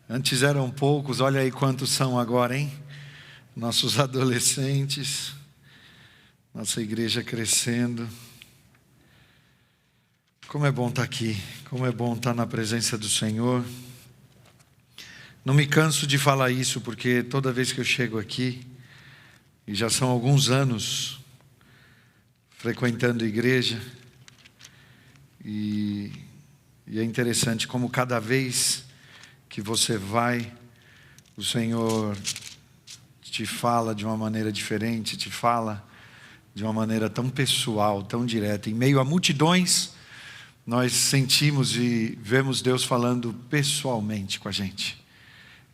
Antes eram poucos, olha aí quantos são agora, hein? Nossos adolescentes, nossa igreja crescendo. Como é bom estar aqui, como é bom estar na presença do Senhor. Não me canso de falar isso, porque toda vez que eu chego aqui, e já são alguns anos frequentando a igreja, e é interessante como cada vez que você vai, o Senhor te fala de uma maneira diferente, te fala de uma maneira tão pessoal, tão direta. Em meio a multidões, nós sentimos e vemos Deus falando pessoalmente com a gente.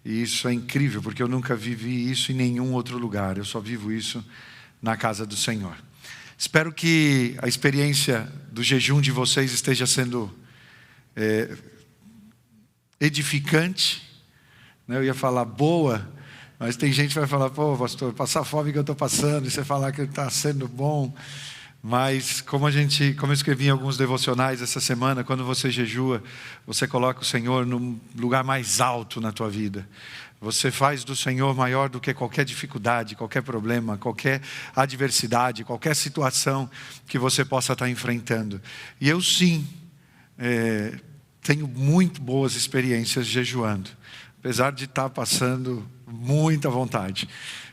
E isso é incrível, porque eu nunca vivi isso em nenhum outro lugar. Eu só vivo isso na casa do Senhor. Espero que a experiência do jejum de vocês esteja sendo edificante. Eu ia falar boa, mas tem gente que vai falar, pô, pastor, passar fome que eu estou passando, e você falar que está sendo bom. Mas como eu escrevi em alguns devocionais essa semana, quando você jejua, você coloca o Senhor no lugar mais alto na tua vida. Você faz do Senhor maior do que qualquer dificuldade, qualquer problema, qualquer adversidade, qualquer situação que você possa estar enfrentando. E eu sim, tenho muito boas experiências jejuando, apesar de estar passando muita vontade.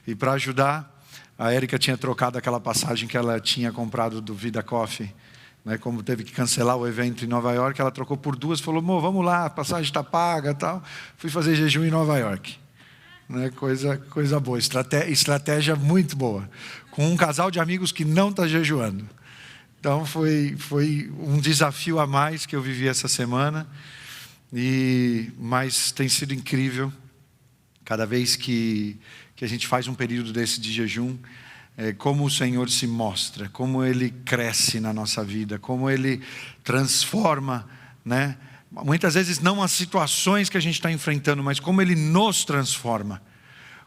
E para ajudar, a Érica tinha trocado aquela passagem que ela tinha comprado do Vida Coffee, né? Como teve que cancelar o evento em Nova York, ela trocou por duas, falou, amor, vamos lá, a passagem está paga e tal. Fui fazer jejum em Nova York, né? Coisa boa, estratégia muito boa, com um casal de amigos que não está jejuando. Então foi um desafio a mais que eu vivi essa semana, mas tem sido incrível. Cada vez que a gente faz um período desse de jejum, como o Senhor se mostra, como Ele cresce na nossa vida, como Ele transforma, né? Muitas vezes não as situações que a gente está enfrentando, mas como Ele nos transforma,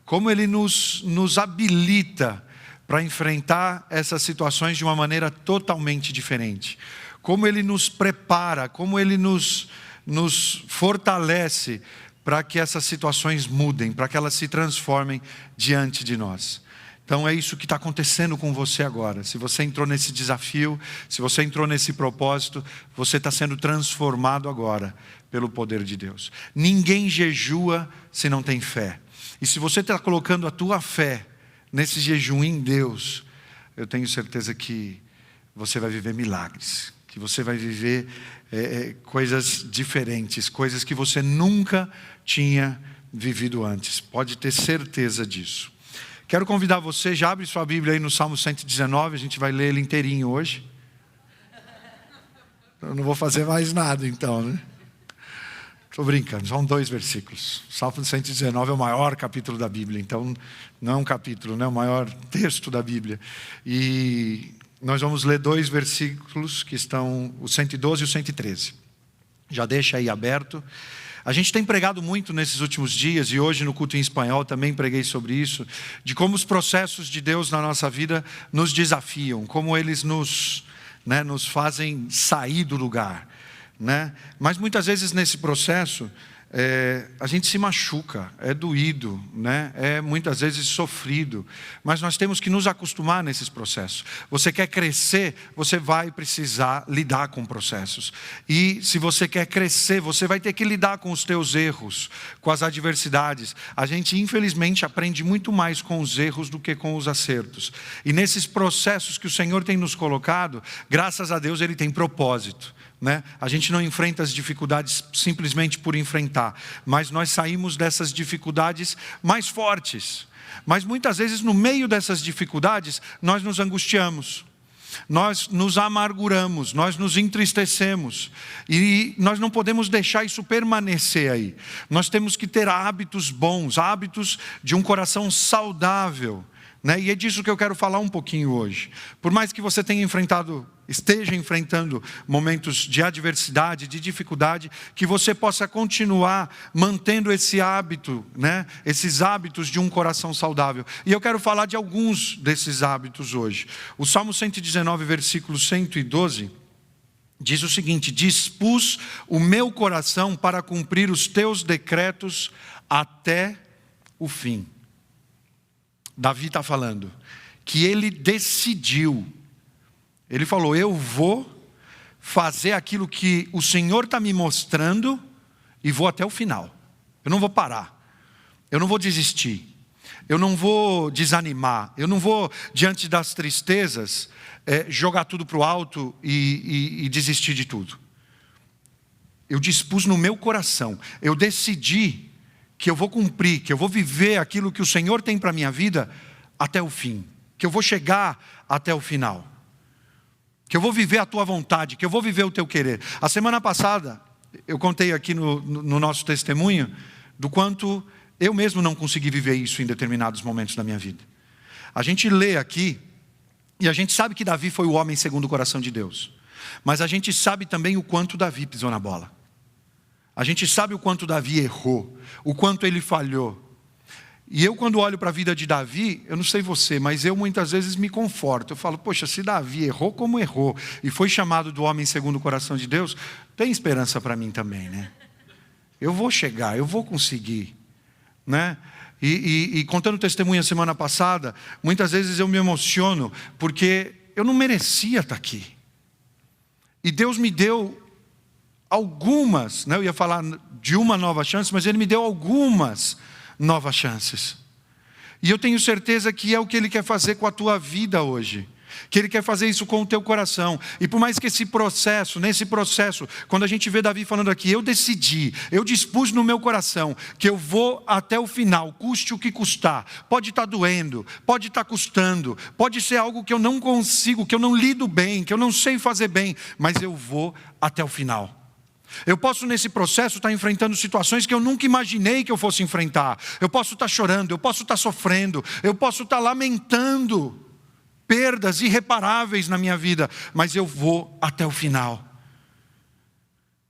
como Ele nos habilita para enfrentar essas situações de uma maneira totalmente diferente, como Ele nos prepara, como Ele nos fortalece para que essas situações mudem, para que elas se transformem diante de nós. Então é isso que está acontecendo com você agora. Se você entrou nesse desafio, se você entrou nesse propósito, você está sendo transformado agora pelo poder de Deus. Ninguém jejua se não tem fé. E se você está colocando a tua fé nesse jejum em Deus, eu tenho certeza que você vai viver milagres, que você vai viver coisas diferentes, coisas que você nunca tinha vivido antes. Pode ter certeza disso. Quero convidar você, já abre sua Bíblia aí no Salmo 119, a gente vai ler ele inteirinho hoje. Eu não vou fazer mais nada então, né? Estou brincando, são 2 versículos. O Salmo 119 é o maior capítulo da Bíblia, então não é um capítulo, né? É o maior texto da Bíblia. E nós vamos ler 2 versículos que estão o 112 e o 113. Já deixa aí aberto. A gente tem pregado muito nesses últimos dias, e hoje no culto em espanhol também preguei sobre isso, de como os processos de Deus na nossa vida nos desafiam, como eles nos fazem sair do lugar, né? Mas muitas vezes nesse processo, a gente se machuca, é doído, né? É muitas vezes sofrido, mas nós temos que nos acostumar nesses processos. Você quer crescer, você vai precisar lidar com processos, e se você quer crescer, você vai ter que lidar com os teus erros, com as adversidades. A gente infelizmente aprende muito mais com os erros do que com os acertos, e nesses processos que o Senhor tem nos colocado, graças a Deus Ele tem propósito, né? A gente não enfrenta as dificuldades simplesmente por enfrentar, mas nós saímos dessas dificuldades mais fortes. Mas muitas vezes no meio dessas dificuldades nós nos angustiamos, nós nos amarguramos, nós nos entristecemos, e nós não podemos deixar isso permanecer aí. Nós temos que ter hábitos bons, hábitos de um coração saudável, né? E é disso que eu quero falar um pouquinho hoje. Por mais que você esteja enfrentando momentos de adversidade, de dificuldade, que você possa continuar mantendo esse hábito, né? Esses hábitos de um coração saudável. E eu quero falar de alguns desses hábitos hoje. O Salmo 119, versículo 112, diz o seguinte: dispus o meu coração para cumprir os teus decretos até o fim. Davi está falando que ele decidiu, ele falou: eu vou fazer aquilo que o Senhor está me mostrando e vou até o final. Eu não vou parar, eu não vou desistir, eu não vou desanimar, eu não vou, diante das tristezas, jogar tudo para o alto e desistir de tudo. Eu dispus no meu coração, eu decidi que eu vou cumprir, que eu vou viver aquilo que o Senhor tem para a minha vida até o fim, que eu vou chegar até o final, que eu vou viver a tua vontade, que eu vou viver o teu querer. A semana passada, eu contei aqui no nosso testemunho, do quanto eu mesmo não consegui viver isso em determinados momentos da minha vida. A gente lê aqui, e a gente sabe que Davi foi o homem segundo o coração de Deus, mas a gente sabe também o quanto Davi pisou na bola. A gente sabe o quanto Davi errou, o quanto ele falhou. E eu, quando olho para a vida de Davi, eu não sei você, mas eu muitas vezes me conforto. Eu falo: poxa, se Davi errou como errou e foi chamado do homem segundo o coração de Deus, tem esperança para mim também, né? Eu vou chegar, eu vou conseguir, né? E contando testemunha semana passada, muitas vezes eu me emociono, porque eu não merecia estar aqui. E Deus me deu algumas, né? Eu ia falar de uma nova chance, mas Ele me deu algumas novas chances. E eu tenho certeza que é o que Ele quer fazer com a tua vida hoje. Que Ele quer fazer isso com o teu coração. E por mais que nesse processo, quando a gente vê Davi falando aqui: eu decidi, eu dispus no meu coração que eu vou até o final, custe o que custar. Pode estar doendo, pode estar custando, pode ser algo que eu não consigo, que eu não lido bem, que eu não sei fazer bem, mas eu vou até o final. Eu posso nesse processo estar enfrentando situações que eu nunca imaginei que eu fosse enfrentar. Eu posso estar chorando, eu posso estar sofrendo, eu posso estar lamentando perdas irreparáveis na minha vida, mas eu vou até o final.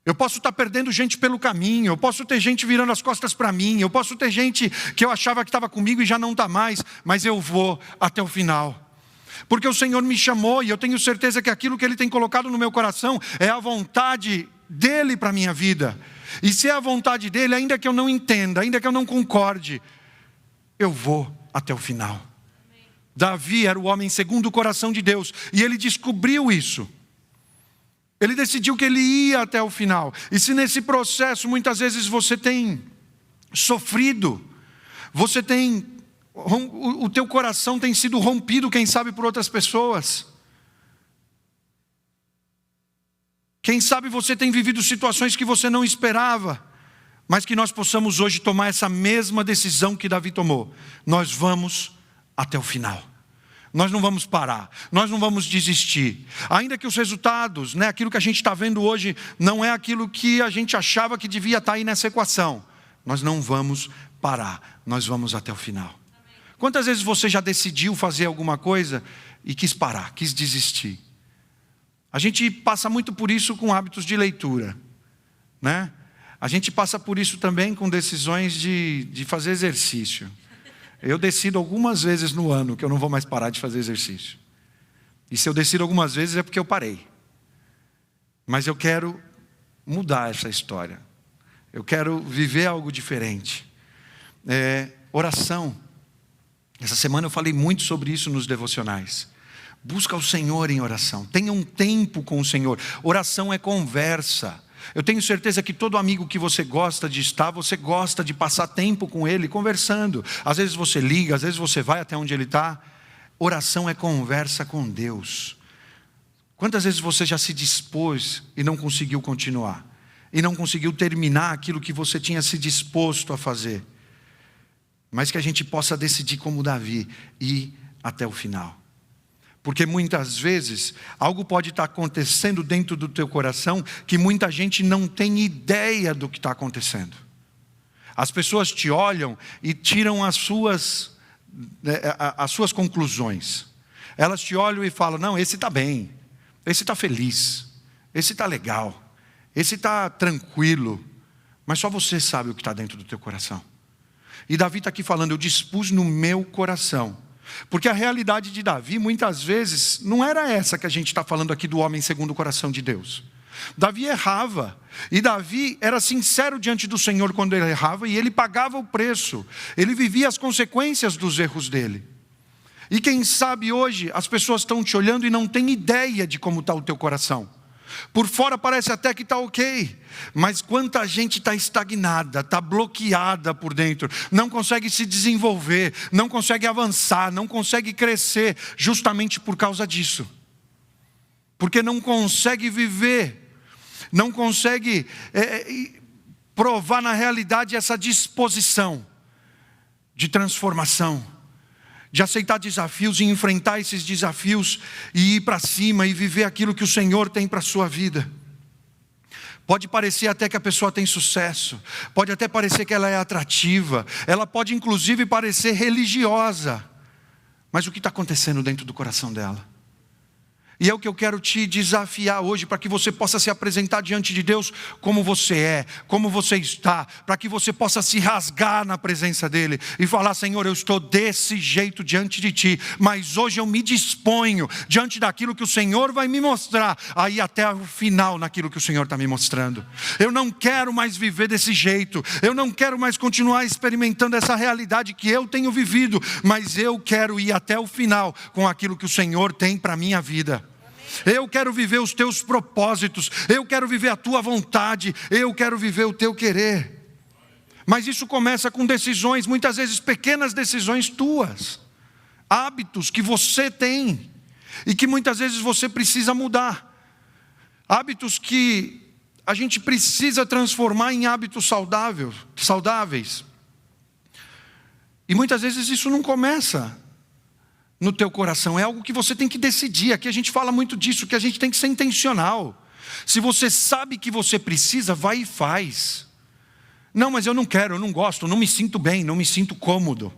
Eu posso estar perdendo gente pelo caminho, eu posso ter gente virando as costas para mim, eu posso ter gente que eu achava que estava comigo e já não está mais, mas eu vou até o final. Porque o Senhor me chamou e eu tenho certeza que aquilo que Ele tem colocado no meu coração é a vontade dEle para a minha vida. E se é a vontade dEle, ainda que eu não entenda, ainda que eu não concorde, eu vou até o final. Davi era o homem segundo o coração de Deus, e ele descobriu isso. Ele decidiu que ele ia até o final. E se nesse processo muitas vezes você tem sofrido, o teu coração tem sido rompido, quem sabe por outras pessoas. Quem sabe você tem vivido situações que você não esperava, mas que nós possamos hoje tomar essa mesma decisão que Davi tomou. Nós vamos até o final. Nós não vamos parar, nós não vamos desistir. Ainda que os resultados, né, aquilo que a gente está vendo hoje, não é aquilo que a gente achava que devia estar aí nessa equação. Nós não vamos parar, nós vamos até o final. Quantas vezes você já decidiu fazer alguma coisa e quis parar, quis desistir? A gente passa muito por isso com hábitos de leitura, né? A gente passa por isso também com decisões de fazer exercício. Eu decido algumas vezes no ano que eu não vou mais parar de fazer exercício. E se eu decido algumas vezes é porque eu parei. Mas eu quero mudar essa história. Eu quero viver algo diferente. Oração. Essa semana eu falei muito sobre isso nos devocionais. Busca o Senhor em oração. Tenha um tempo com o Senhor. Oração é conversa. Eu tenho certeza que todo amigo que você gosta de estar, você gosta de passar tempo com ele, conversando. Às vezes você liga, às vezes você vai até onde ele está. Oração é conversa com Deus. Quantas vezes você já se dispôs e não conseguiu continuar? E não conseguiu terminar aquilo que você tinha se disposto a fazer? Mas que a gente possa decidir como Davi, ir até o final. Porque muitas vezes, algo pode estar acontecendo dentro do teu coração, que muita gente não tem ideia do que está acontecendo. As pessoas te olham e tiram as suas conclusões. Elas te olham e falam: não, esse está bem, esse está feliz, esse está legal, esse está tranquilo. Mas só você sabe o que está dentro do teu coração. E Davi está aqui falando: eu dispus no meu coração. Porque a realidade de Davi, muitas vezes, não era essa que a gente está falando aqui do homem segundo o coração de Deus. Davi errava. E Davi era sincero diante do Senhor quando ele errava, e ele pagava o preço. Ele vivia as consequências dos erros dele. E quem sabe hoje as pessoas estão te olhando e não têm ideia de como está o teu coração. Por fora parece até que está ok, mas quanta gente está estagnada, está bloqueada por dentro, não consegue se desenvolver, não consegue avançar, não consegue crescer, justamente por causa disso. Porque não consegue viver, não consegue provar na realidade essa disposição de transformação, de aceitar desafios e enfrentar esses desafios e ir para cima e viver aquilo que o Senhor tem para a sua vida. Pode parecer até que a pessoa tem sucesso, pode até parecer que ela é atrativa, ela pode inclusive parecer religiosa, mas o que está acontecendo dentro do coração dela? E é o que eu quero te desafiar hoje, para que você possa se apresentar diante de Deus como você é, como você está, para que você possa se rasgar na presença dEle e falar: Senhor, eu estou desse jeito diante de Ti, mas hoje eu me disponho diante daquilo que o Senhor vai me mostrar, aí até o final naquilo que o Senhor está me mostrando. Eu não quero mais viver desse jeito, eu não quero mais continuar experimentando essa realidade que eu tenho vivido, mas eu quero ir até o final com aquilo que o Senhor tem para a minha vida. Eu quero viver os teus propósitos, eu quero viver a tua vontade, eu quero viver o teu querer. Mas isso começa com decisões, muitas vezes pequenas decisões tuas, hábitos que você tem e que muitas vezes você precisa mudar, hábitos que a gente precisa transformar em hábitos saudáveis. E muitas vezes isso não começa no teu coração, é algo que você tem que decidir. Aqui a gente fala muito disso, que a gente tem que ser intencional. Se você sabe que você precisa, vai e faz. Não, mas eu não quero, eu não gosto, não me sinto bem, não me sinto cômodo.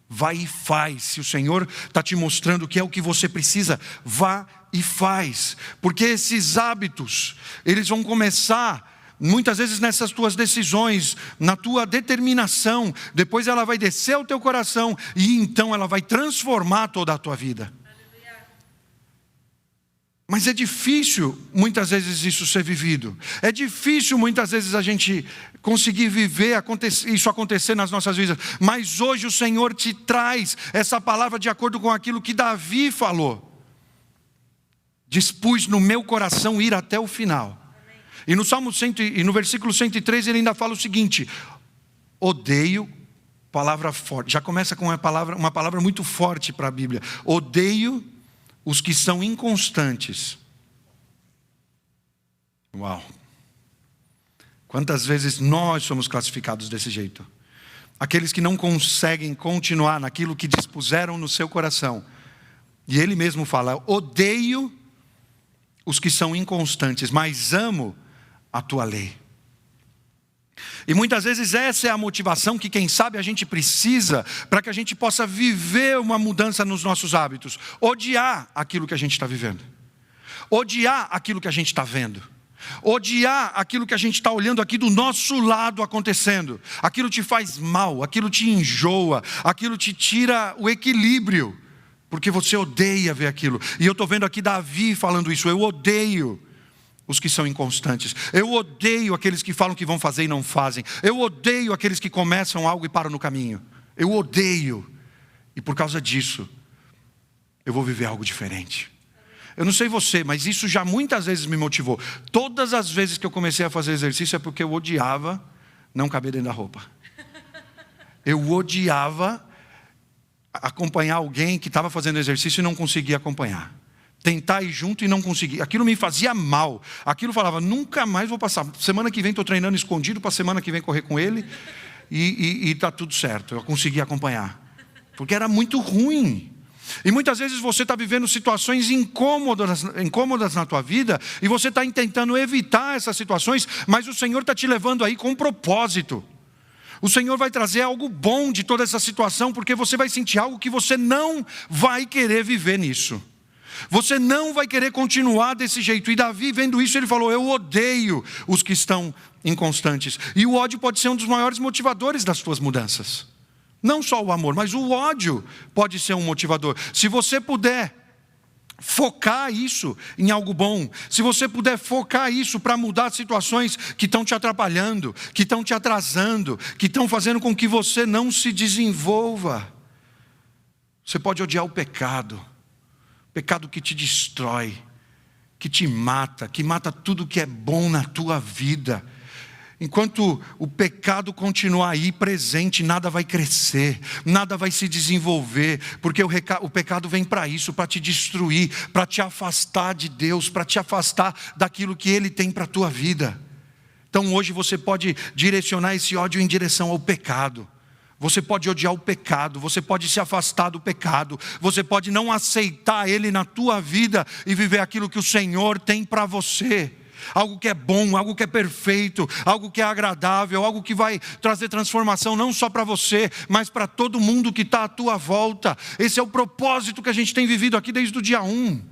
Vai e faz. Se o Senhor está te mostrando que é o que você precisa, vá e faz. Porque esses hábitos, eles vão começar muitas vezes nessas tuas decisões, na tua determinação, depois ela vai descer ao teu coração e então ela vai transformar toda a tua vida. Mas é difícil muitas vezes isso ser vivido. É difícil muitas vezes a gente conseguir viver isso acontecer nas nossas vidas. Mas hoje o Senhor te traz essa palavra de acordo com aquilo que Davi falou. Dispus no meu coração ir até o final. E no versículo 103 ele ainda fala o seguinte: odeio, palavra forte, já começa com uma palavra muito forte para a Bíblia. Odeio os que são inconstantes. Uau! Quantas vezes nós somos classificados desse jeito? Aqueles que não conseguem continuar naquilo que dispuseram no seu coração. E ele mesmo fala: odeio os que são inconstantes, mas amo a tua lei. E muitas vezes essa é a motivação que, quem sabe, a gente precisa para que a gente possa viver uma mudança nos nossos hábitos. Odiar aquilo que a gente está vivendo, odiar aquilo que a gente está vendo, odiar aquilo que a gente está olhando aqui do nosso lado acontecendo. Aquilo te faz mal, aquilo te enjoa, aquilo te tira o equilíbrio, porque você odeia ver aquilo. E eu estou vendo aqui Davi falando isso: eu odeio os que são inconstantes, eu odeio aqueles que falam que vão fazer e não fazem, eu odeio aqueles que começam algo e param no caminho, eu odeio, e por causa disso, eu vou viver algo diferente. Eu não sei você, mas isso já muitas vezes me motivou. Todas as vezes que eu comecei a fazer exercício é porque eu odiava não caber dentro da roupa. Eu odiava acompanhar alguém que estava fazendo exercício e não conseguia acompanhar. Tentar ir junto e não conseguir. Aquilo me fazia mal. Aquilo falava: nunca mais vou passar. Semana que vem estou treinando escondido, para semana que vem correr com ele. E está tudo certo. Eu consegui acompanhar. Porque era muito ruim. E muitas vezes você está vivendo situações incômodas na tua vida. E você está tentando evitar essas situações. Mas o Senhor está te levando aí com um propósito. O Senhor vai trazer algo bom de toda essa situação. Porque você vai sentir algo que você não vai querer viver nisso. Você não vai querer continuar desse jeito. E Davi, vendo isso, ele falou: eu odeio os que estão inconstantes. E o ódio pode ser um dos maiores motivadores das tuas mudanças. Não só o amor, mas o ódio pode ser um motivador. Se você puder focar isso em algo bom, se você puder focar isso para mudar situações que estão te atrapalhando, que estão te atrasando, que estão fazendo com que você não se desenvolva. Você pode odiar o pecado que te destrói, que te mata, que mata tudo que é bom na tua vida. Enquanto o pecado continuar aí presente, nada vai crescer, nada vai se desenvolver, porque o pecado vem para isso, para te destruir, para te afastar de Deus, para te afastar daquilo que Ele tem para a tua vida. Então hoje você pode direcionar esse ódio em direção ao pecado. Você pode odiar o pecado, você pode se afastar do pecado, você pode não aceitar ele na tua vida e viver aquilo que o Senhor tem para você. Algo que é bom, algo que é perfeito, algo que é agradável, algo que vai trazer transformação não só para você, mas para todo mundo que está à tua volta. Esse é o propósito que a gente tem vivido aqui desde o dia 1.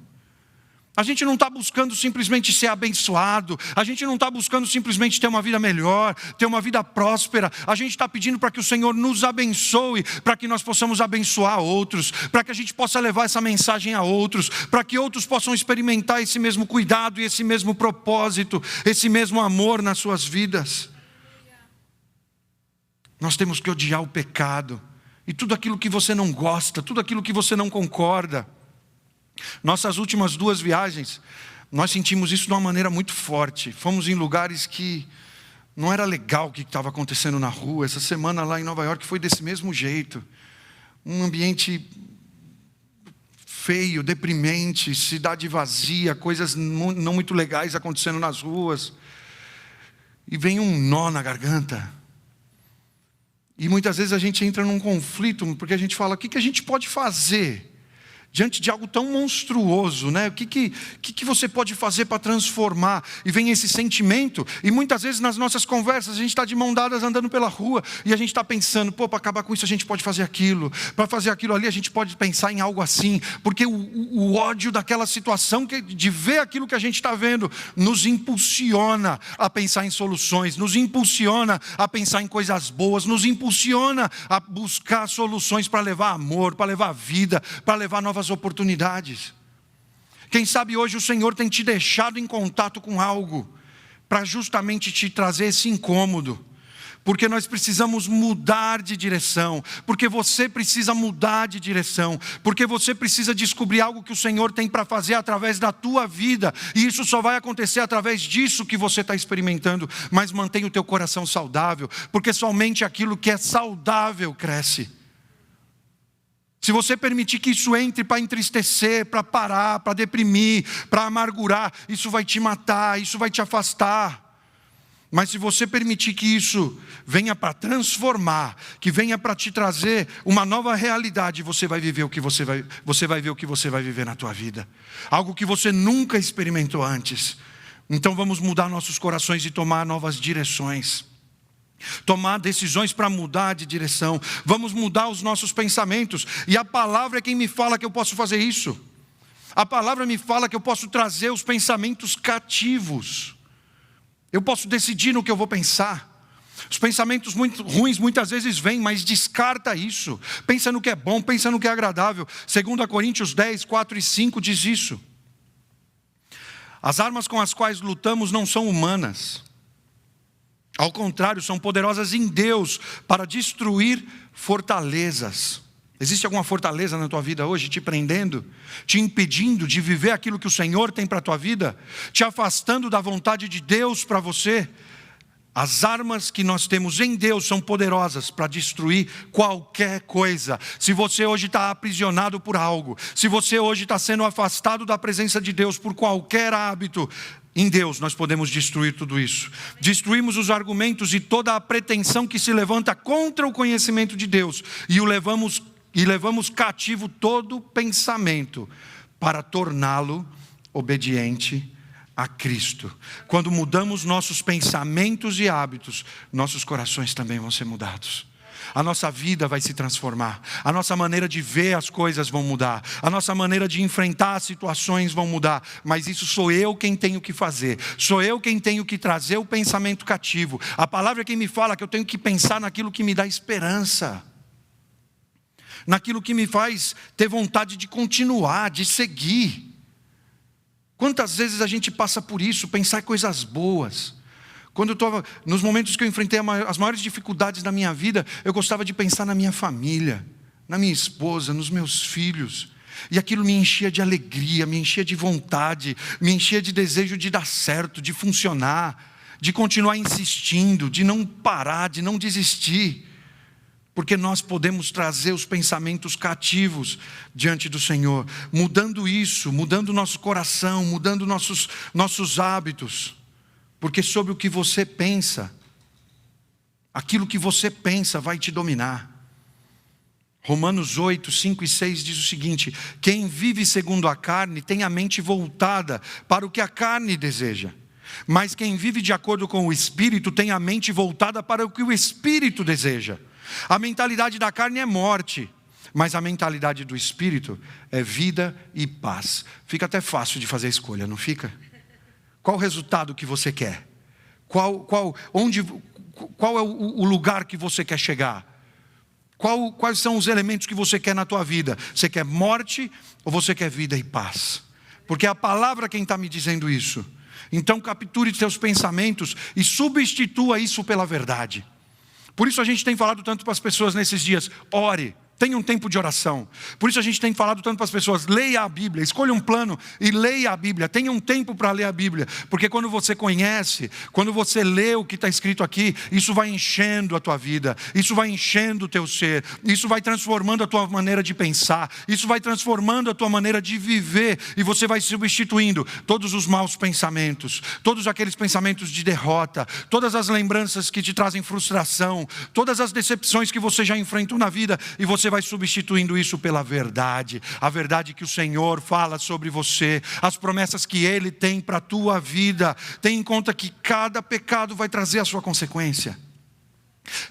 A gente não está buscando simplesmente ser abençoado, a gente não está buscando simplesmente ter uma vida melhor, ter uma vida próspera. A gente está pedindo para que o Senhor nos abençoe, para que nós possamos abençoar outros, para que a gente possa levar essa mensagem a outros, para que outros possam experimentar esse mesmo cuidado e esse mesmo propósito, esse mesmo amor nas suas vidas. Nós temos que odiar o pecado e tudo aquilo que você não gosta, tudo aquilo que você não concorda. Nossas últimas 2 viagens, nós sentimos isso de uma maneira muito forte. Fomos em lugares que não era legal o que estava acontecendo na rua. Essa semana lá em Nova York foi desse mesmo jeito. Um ambiente feio, deprimente, cidade vazia, coisas não muito legais acontecendo nas ruas. E vem um nó na garganta. E muitas vezes a gente entra num conflito, porque a gente fala, o que a gente pode fazer diante de algo tão monstruoso, né? O que você pode fazer para transformar? E vem esse sentimento, e muitas vezes nas nossas conversas, a gente está de mão dadas andando pela rua, e a gente está pensando, para acabar com isso a gente pode fazer aquilo, para fazer aquilo ali a gente pode pensar em algo assim, porque o ódio daquela situação, de ver aquilo que a gente está vendo, nos impulsiona a pensar em soluções, nos impulsiona a pensar em coisas boas, nos impulsiona a buscar soluções para levar amor, para levar vida, para levar novas oportunidades. Quem sabe hoje o Senhor tem te deixado em contato com algo para justamente te trazer esse incômodo, porque nós precisamos mudar de direção, porque você precisa mudar de direção, porque você precisa descobrir algo que o Senhor tem para fazer através da tua vida, e isso só vai acontecer através disso que você está experimentando. Mas mantenha o teu coração saudável, porque somente aquilo que é saudável cresce. Se você permitir que isso entre para entristecer, para parar, para deprimir, para amargurar, isso vai te matar, isso vai te afastar. Mas se você permitir que isso venha para transformar, que venha para te trazer uma nova realidade, você vai viver o que você vai ver o que você vai viver na tua vida. Algo que você nunca experimentou antes. Então vamos mudar nossos corações e tomar novas direções. Tomar decisões para mudar de direção. Vamos mudar os nossos pensamentos. E a palavra é quem me fala que eu posso fazer isso. A palavra me fala que eu posso trazer os pensamentos cativos. Eu posso decidir no que eu vou pensar. Os pensamentos muito ruins muitas vezes vêm, mas descarta isso. Pensa no que é bom, pensa no que é agradável. 2 Coríntios 10, 4 e 5 diz isso. As armas com as quais lutamos não são humanas. Ao contrário, são poderosas em Deus para destruir fortalezas. Existe alguma fortaleza na tua vida hoje te prendendo, te impedindo de viver aquilo que o Senhor tem para a tua vida, te afastando da vontade de Deus para você? As armas que nós temos em Deus são poderosas para destruir qualquer coisa. Se você hoje está aprisionado por algo, se você hoje está sendo afastado da presença de Deus por qualquer hábito, em Deus nós podemos destruir tudo isso. Destruímos os argumentos e toda a pretensão que se levanta contra o conhecimento de Deus e levamos cativo todo pensamento para torná-lo obediente a Cristo. Quando mudamos nossos pensamentos e hábitos, nossos corações também vão ser mudados. A nossa vida vai se transformar, a nossa maneira de ver as coisas vão mudar, a nossa maneira de enfrentar as situações vão mudar, mas isso sou eu quem tenho que fazer, sou eu quem tenho que trazer o pensamento cativo. A palavra é quem me fala que eu tenho que pensar naquilo que me dá esperança, naquilo que me faz ter vontade de continuar, de seguir. Quantas vezes a gente passa por isso, pensar em coisas boas. Quando eu estava, nos momentos que eu enfrentei as maiores dificuldades da minha vida, eu gostava de pensar na minha família, na minha esposa, nos meus filhos. E aquilo me enchia de alegria, me enchia de vontade, me enchia de desejo de dar certo, de funcionar, de continuar insistindo, de não parar, de não desistir. Porque nós podemos trazer os pensamentos cativos diante do Senhor, mudando isso, mudando o nosso coração, mudando nossos hábitos. Porque sobre o que você pensa, aquilo que você pensa vai te dominar. Romanos 8, 5 e 6 diz o seguinte: quem vive segundo a carne tem a mente voltada para o que a carne deseja. Mas quem vive de acordo com o Espírito tem a mente voltada para o que o Espírito deseja. A mentalidade da carne é morte, mas a mentalidade do Espírito é vida e paz. Fica até fácil de fazer a escolha, não fica? Qual o resultado que você quer? Qual é o lugar que você quer chegar? Quais são os elementos que você quer na tua vida? Você quer morte ou você quer vida e paz? Porque é a palavra quem está me dizendo isso. Então capture seus pensamentos e substitua isso pela verdade. Por isso a gente tem falado tanto para as pessoas nesses dias: ore. Tenha um tempo de oração. Por isso a gente tem falado tanto para as pessoas: leia a Bíblia, escolha um plano e leia a Bíblia. Tenha um tempo para ler a Bíblia. Porque quando você conhece, quando você lê o que está escrito aqui, isso vai enchendo a tua vida, isso vai enchendo o teu ser, isso vai transformando a tua maneira de pensar, isso vai transformando a tua maneira de viver, e você vai substituindo todos os maus pensamentos, todos aqueles pensamentos de derrota, todas as lembranças que te trazem frustração, todas as decepções que você já enfrentou na vida, e você vai substituindo isso pela verdade, a verdade que o Senhor fala sobre você, as promessas que Ele tem para a tua vida. Tenha em conta que cada pecado vai trazer a sua consequência,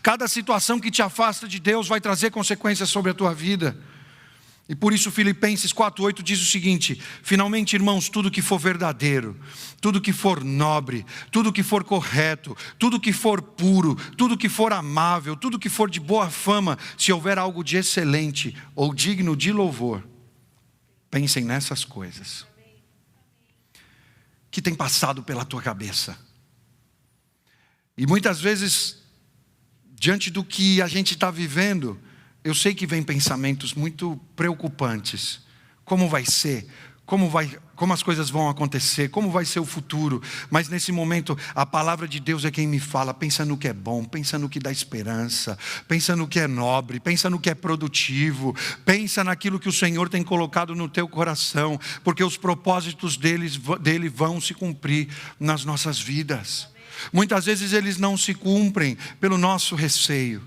cada situação que te afasta de Deus vai trazer consequências sobre a tua vida. E por isso Filipenses 4:8 diz o seguinte: finalmente, irmãos, tudo que for verdadeiro, tudo que for nobre, tudo que for correto, tudo que for puro, tudo que for amável, tudo que for de boa fama, se houver algo de excelente ou digno de louvor, pensem nessas coisas. Que tem passado pela tua cabeça? E muitas vezes, diante do que a gente está vivendo, eu sei que vem pensamentos muito preocupantes. Como vai ser? Como as coisas vão acontecer? Como vai ser o futuro? Mas nesse momento, a palavra de Deus é quem me fala: pensa no que é bom, pensa no que dá esperança, pensa no que é nobre, pensa no que é produtivo, pensa naquilo que o Senhor tem colocado no teu coração, porque os propósitos dele vão se cumprir nas nossas vidas. Muitas vezes eles não se cumprem pelo nosso receio,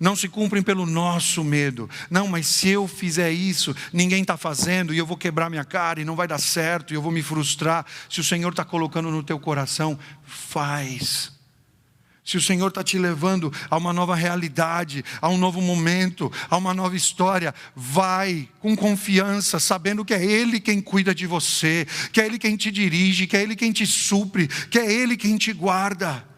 não se cumprem pelo nosso medo. Não, mas se eu fizer isso, ninguém está fazendo, e eu vou quebrar minha cara, e não vai dar certo, e eu vou me frustrar. Se o Senhor está colocando no teu coração, faz. Se o Senhor está te levando a uma nova realidade, a um novo momento, a uma nova história, vai com confiança, sabendo que é Ele quem cuida de você, que é Ele quem te dirige, que é Ele quem te supre, que é Ele quem te guarda.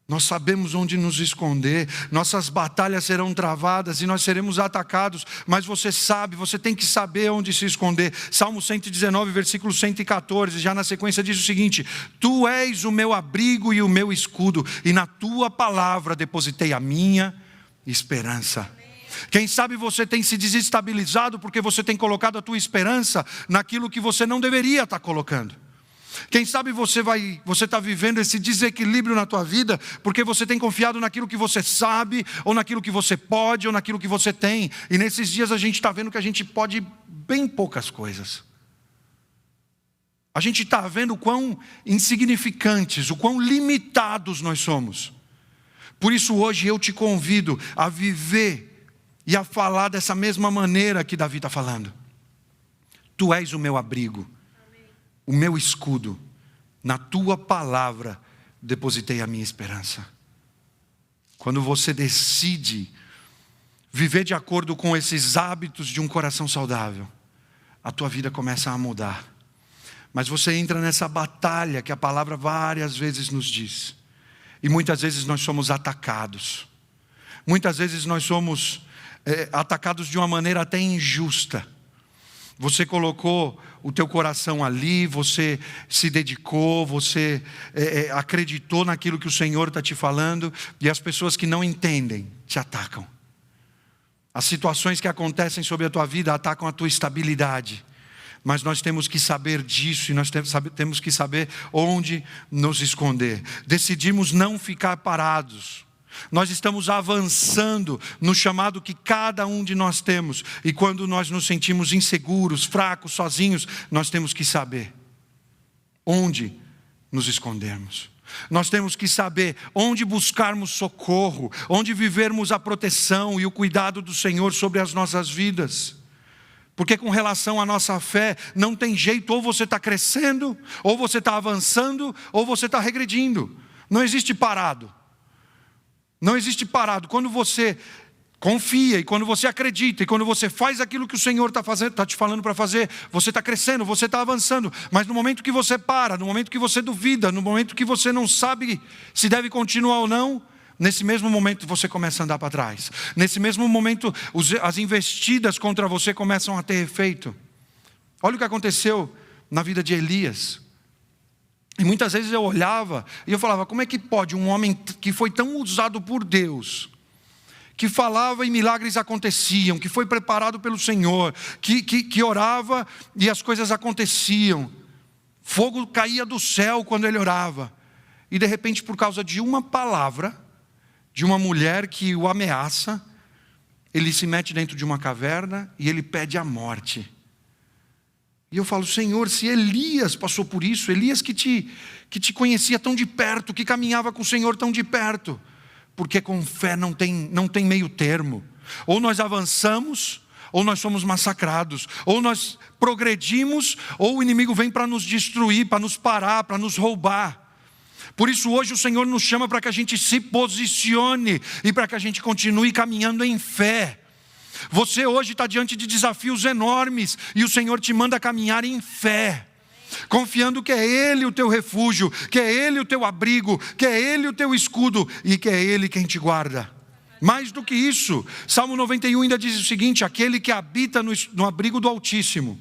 Nós sabemos onde nos esconder, nossas batalhas serão travadas e nós seremos atacados, mas você sabe, você tem que saber onde se esconder. Salmo 119, versículo 114, já na sequência diz o seguinte: Tu és o meu abrigo e o meu escudo, e na Tua palavra depositei a minha esperança. Quem sabe você tem se desestabilizado porque você tem colocado a tua esperança naquilo que você não deveria estar colocando. Quem sabe você está vivendo esse desequilíbrio na tua vida porque você tem confiado naquilo que você sabe, ou naquilo que você pode, ou naquilo que você tem. E nesses dias a gente está vendo que a gente pode bem poucas coisas. A gente está vendo o quão insignificantes, o quão limitados nós somos. Por isso hoje eu te convido a viver e a falar dessa mesma maneira que Davi está falando. Tu és o meu abrigo, o meu escudo, na Tua palavra depositei a minha esperança. Quando você decide viver de acordo com esses hábitos de um coração saudável, a tua vida começa a mudar. Mas você entra nessa batalha que a palavra várias vezes nos diz. E muitas vezes nós somos atacados. Muitas vezes nós somos atacados de uma maneira até injusta. Você colocou o teu coração ali, você se dedicou, você acreditou naquilo que o Senhor está te falando, e as pessoas que não entendem te atacam. As situações que acontecem sobre a tua vida atacam a tua estabilidade. Mas nós temos que saber disso, e nós temos que saber onde nos esconder. Decidimos não ficar parados. Nós estamos avançando no chamado que cada um de nós temos. E quando nós nos sentimos inseguros, fracos, sozinhos, nós temos que saber onde nos escondermos. Nós temos que saber onde buscarmos socorro, onde vivermos a proteção e o cuidado do Senhor sobre as nossas vidas. Porque com relação à nossa fé, não tem jeito, ou você está crescendo, ou você está avançando, ou você está regredindo. Não existe parado. Não existe parado. Quando você confia, e quando você acredita, e quando você faz aquilo que o Senhor está te falando para fazer, você está crescendo, você está avançando. Mas no momento que você para, no momento que você duvida, no momento que você não sabe se deve continuar ou não, nesse mesmo momento você começa a andar para trás. Nesse mesmo momento as investidas contra você começam a ter efeito. Olha o que aconteceu na vida de Elias. E muitas vezes eu olhava e eu falava, como é que pode um homem que foi tão usado por Deus, que falava e milagres aconteciam, que foi preparado pelo Senhor, que orava e as coisas aconteciam, fogo caía do céu quando ele orava, e de repente por causa de uma palavra, de uma mulher que o ameaça, ele se mete dentro de uma caverna e ele pede a morte. E eu falo, Senhor, se Elias passou por isso, Elias que te conhecia tão de perto, que caminhava com o Senhor tão de perto, porque com fé não tem meio termo. Ou nós avançamos, ou nós somos massacrados. Ou nós progredimos, ou o inimigo vem para nos destruir, para nos parar, para nos roubar. Por isso hoje o Senhor nos chama para que a gente se posicione e para que a gente continue caminhando em fé. Você hoje está diante de desafios enormes e o Senhor te manda caminhar em fé, confiando que é Ele o teu refúgio, que é Ele o teu abrigo, que é Ele o teu escudo e que é Ele quem te guarda. Mais do que isso, Salmo 91 ainda diz o seguinte: aquele que habita no abrigo do Altíssimo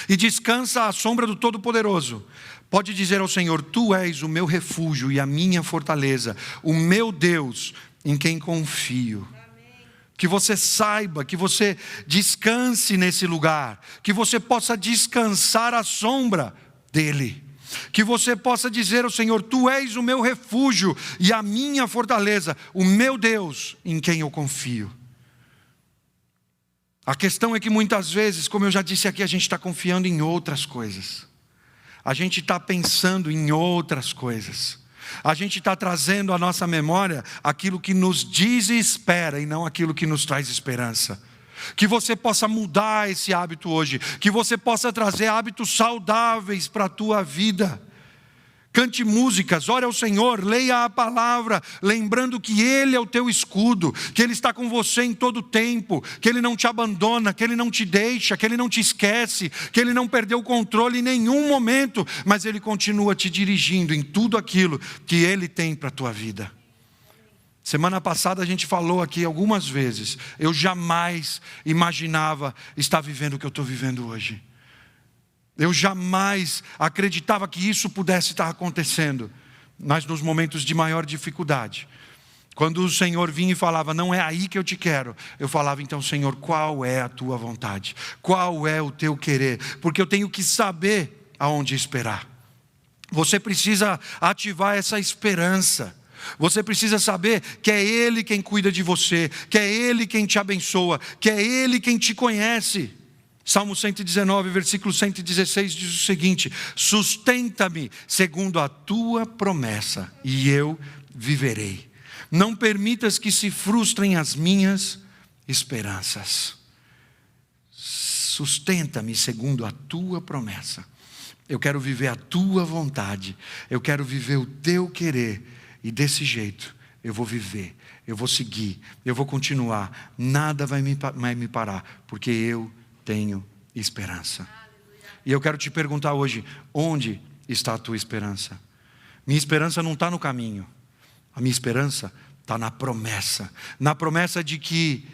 e descansa à sombra do Todo-Poderoso, pode dizer ao Senhor, tu és o meu refúgio e a minha fortaleza, o meu Deus em quem confio. Que você saiba, que você descanse nesse lugar, que você possa descansar à sombra dEle. Que você possa dizer ao Senhor, tu és o meu refúgio e a minha fortaleza, o meu Deus em quem eu confio. A questão é que muitas vezes, como eu já disse aqui, a gente está confiando em outras coisas. A gente está pensando em outras coisas. A gente está trazendo à nossa memória aquilo que nos desespera e não aquilo que nos traz esperança. Que você possa mudar esse hábito hoje. Que você possa trazer hábitos saudáveis para a tua vida. Cante músicas, ore ao Senhor, leia a palavra, lembrando que Ele é o teu escudo, que Ele está com você em todo tempo, que Ele não te abandona, que Ele não te deixa, que Ele não te esquece, que Ele não perdeu o controle em nenhum momento, mas Ele continua te dirigindo em tudo aquilo que Ele tem para a tua vida. Semana passada a gente falou aqui algumas vezes, eu jamais imaginava estar vivendo o que eu estou vivendo hoje. Eu jamais acreditava que isso pudesse estar acontecendo, mas nos momentos de maior dificuldade. Quando o Senhor vinha e falava, não é aí que eu te quero, eu falava, então Senhor, qual é a tua vontade? Qual é o teu querer? Porque eu tenho que saber aonde esperar. Você precisa ativar essa esperança. Você precisa saber que é Ele quem cuida de você, que é Ele quem te abençoa, que é Ele quem te conhece. Salmo 119, versículo 116 diz o seguinte: sustenta-me segundo a tua promessa e eu viverei. Não permitas que se frustrem as minhas esperanças. Sustenta-me segundo a tua promessa. Eu quero viver a tua vontade. Eu quero viver o teu querer. E desse jeito eu vou viver, eu vou seguir, eu vou continuar. Nada vai me parar, porque eu tenho esperança. E eu quero te perguntar hoje, onde está a tua esperança? Minha esperança não está no caminho. A minha esperança está na promessa de que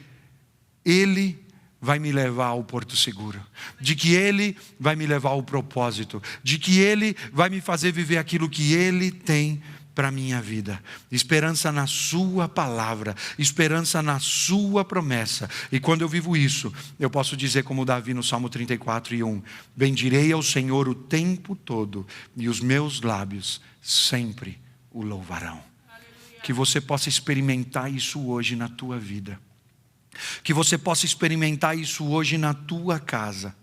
Ele vai me levar ao porto seguro, de que Ele vai me levar ao propósito, de que Ele vai me fazer viver aquilo que Ele tem para a minha vida. Esperança na sua palavra, esperança na sua promessa. E quando eu vivo isso, eu posso dizer como Davi no Salmo 34:1, bendirei ao Senhor o tempo todo, e os meus lábios sempre o louvarão. Aleluia. Que você possa experimentar isso hoje na tua vida. Que você possa experimentar isso hoje na tua casa.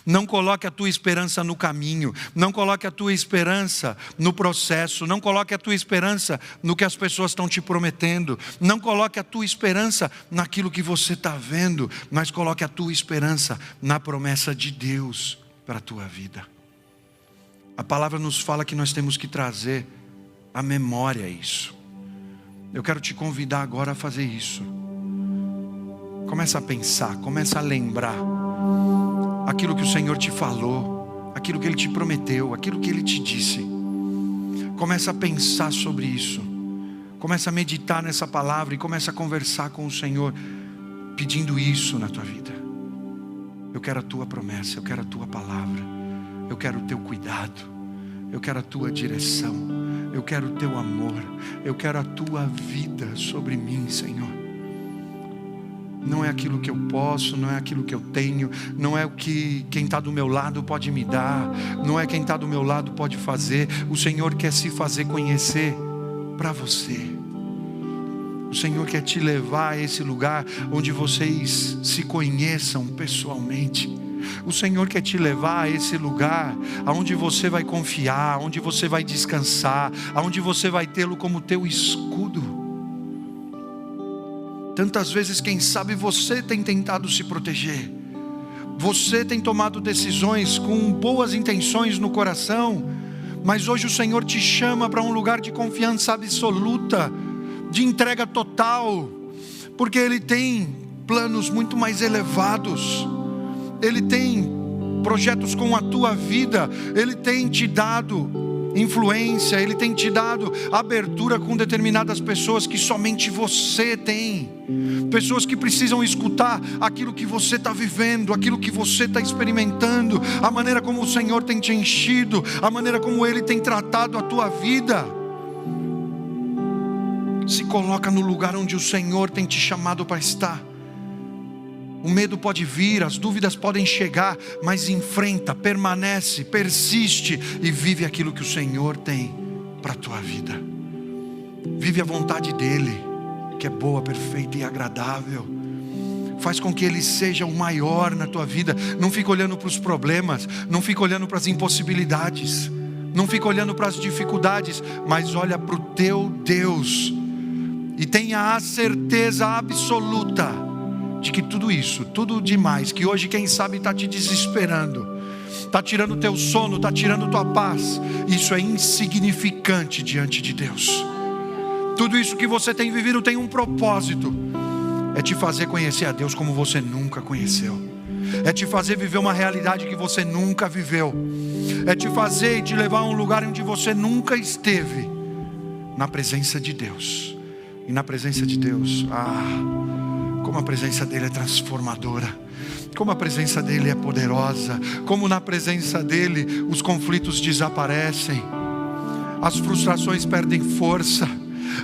Não coloque a tua esperança no caminho, não coloque a tua esperança no processo, não coloque a tua esperança no que as pessoas estão te prometendo, não coloque a tua esperança naquilo que você está vendo, mas coloque a tua esperança na promessa de Deus para a tua vida. A palavra nos fala que nós temos que trazer à memória isso. Eu quero te convidar agora a fazer isso. Começa a pensar, começa a lembrar aquilo que o Senhor te falou, aquilo que Ele te prometeu, aquilo que Ele te disse. Começa a pensar sobre isso. Começa a meditar nessa palavra e começa a conversar com o Senhor, pedindo isso na tua vida. Eu quero a tua promessa, eu quero a tua palavra, eu quero o teu cuidado, eu quero a tua direção, eu quero o teu amor, eu quero a tua vida sobre mim, Senhor. Não é aquilo que eu posso, não é aquilo que eu tenho, não é o que quem está do meu lado pode me dar, não é quem está do meu lado pode fazer. O Senhor quer se fazer conhecer para você. O Senhor quer te levar a esse lugar onde vocês se conheçam pessoalmente. O Senhor quer te levar a esse lugar onde você vai confiar, onde você vai descansar, onde você vai tê-lo como teu escudo. Tantas vezes, quem sabe, você tem tentado se proteger. Você tem tomado decisões com boas intenções no coração. Mas hoje o Senhor te chama para um lugar de confiança absoluta, de entrega total. Porque Ele tem planos muito mais elevados. Ele tem projetos com a tua vida. Ele tem te dado influência, Ele tem te dado abertura com determinadas pessoas que somente você tem. Pessoas que precisam escutar aquilo que você está vivendo, aquilo que você está experimentando, a maneira como o Senhor tem te enchido, a maneira como Ele tem tratado a tua vida. Se coloca no lugar onde o Senhor tem te chamado para estar. O medo pode vir, as dúvidas podem chegar, mas enfrenta, permanece, persiste e vive aquilo que o Senhor tem para a tua vida. Vive a vontade dEle, que é boa, perfeita e agradável. Faz com que Ele seja o maior na tua vida. Não fica olhando para os problemas, não fica olhando para as impossibilidades, não fica olhando para as dificuldades, mas olha para o teu Deus e tenha a certeza absoluta de que tudo isso, tudo demais, que hoje quem sabe está te desesperando, está tirando o teu sono, está tirando tua paz, isso é insignificante diante de Deus. Tudo isso que você tem vivido tem um propósito, é te fazer conhecer a Deus como você nunca conheceu, é te fazer viver uma realidade que você nunca viveu, é te fazer e te levar a um lugar onde você nunca esteve, na presença de Deus. E na presença de Deus, como a presença dEle é transformadora, como a presença dEle é poderosa, como na presença dEle os conflitos desaparecem, as frustrações perdem força,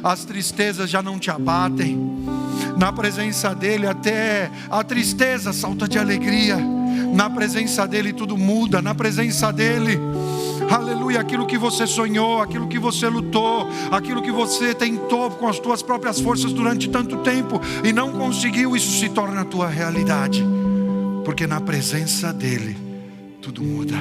as tristezas já não te abatem. Na presença dEle até a tristeza salta de alegria. Na presença dEle tudo muda. Na presença dEle, aleluia, aquilo que você sonhou, aquilo que você lutou, aquilo que você tentou com as tuas próprias forças durante tanto tempo e não conseguiu, isso se torna a tua realidade. Porque na presença dEle tudo muda.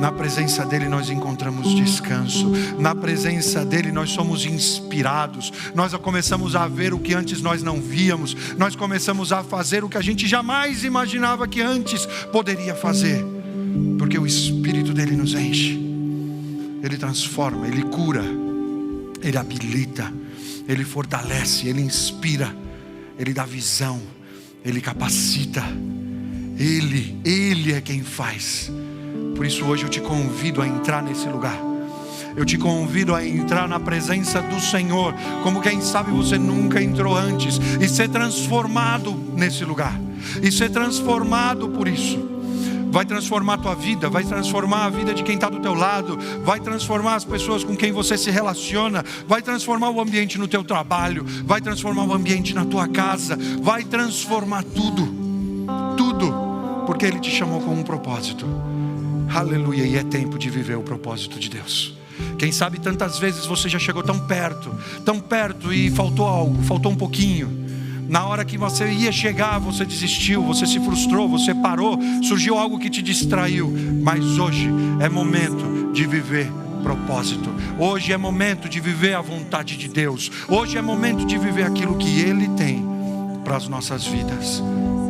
Na presença dEle nós encontramos descanso. Na presença dEle nós somos inspirados. Nós começamos a ver o que antes nós não víamos. Nós começamos a fazer o que a gente jamais imaginava que antes poderia fazer. Porque o Espírito dEle nos enche. Ele transforma, Ele cura, Ele habilita, Ele fortalece, Ele inspira, Ele dá visão, Ele capacita. Ele é quem faz. Por isso hoje eu te convido a entrar nesse lugar. Eu te convido a entrar na presença do Senhor, como quem sabe você nunca entrou antes, e ser transformado nesse lugar. e ser transformado por isso. Vai transformar a tua vida, vai transformar a vida de quem está do teu lado, vai transformar as pessoas com quem você se relaciona, vai transformar o ambiente no teu trabalho, vai transformar o ambiente na tua casa, vai transformar tudo, porque Ele te chamou com um propósito. Aleluia, e é tempo de viver o propósito de Deus. Quem sabe tantas vezes você já chegou tão perto e faltou algo, faltou um pouquinho. Na hora que você ia chegar, você desistiu, você se frustrou, você parou, surgiu algo que te distraiu. Mas hoje é momento de viver propósito. Hoje é momento de viver a vontade de Deus. Hoje é momento de viver aquilo que Ele tem para as nossas vidas.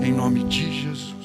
Em nome de Jesus.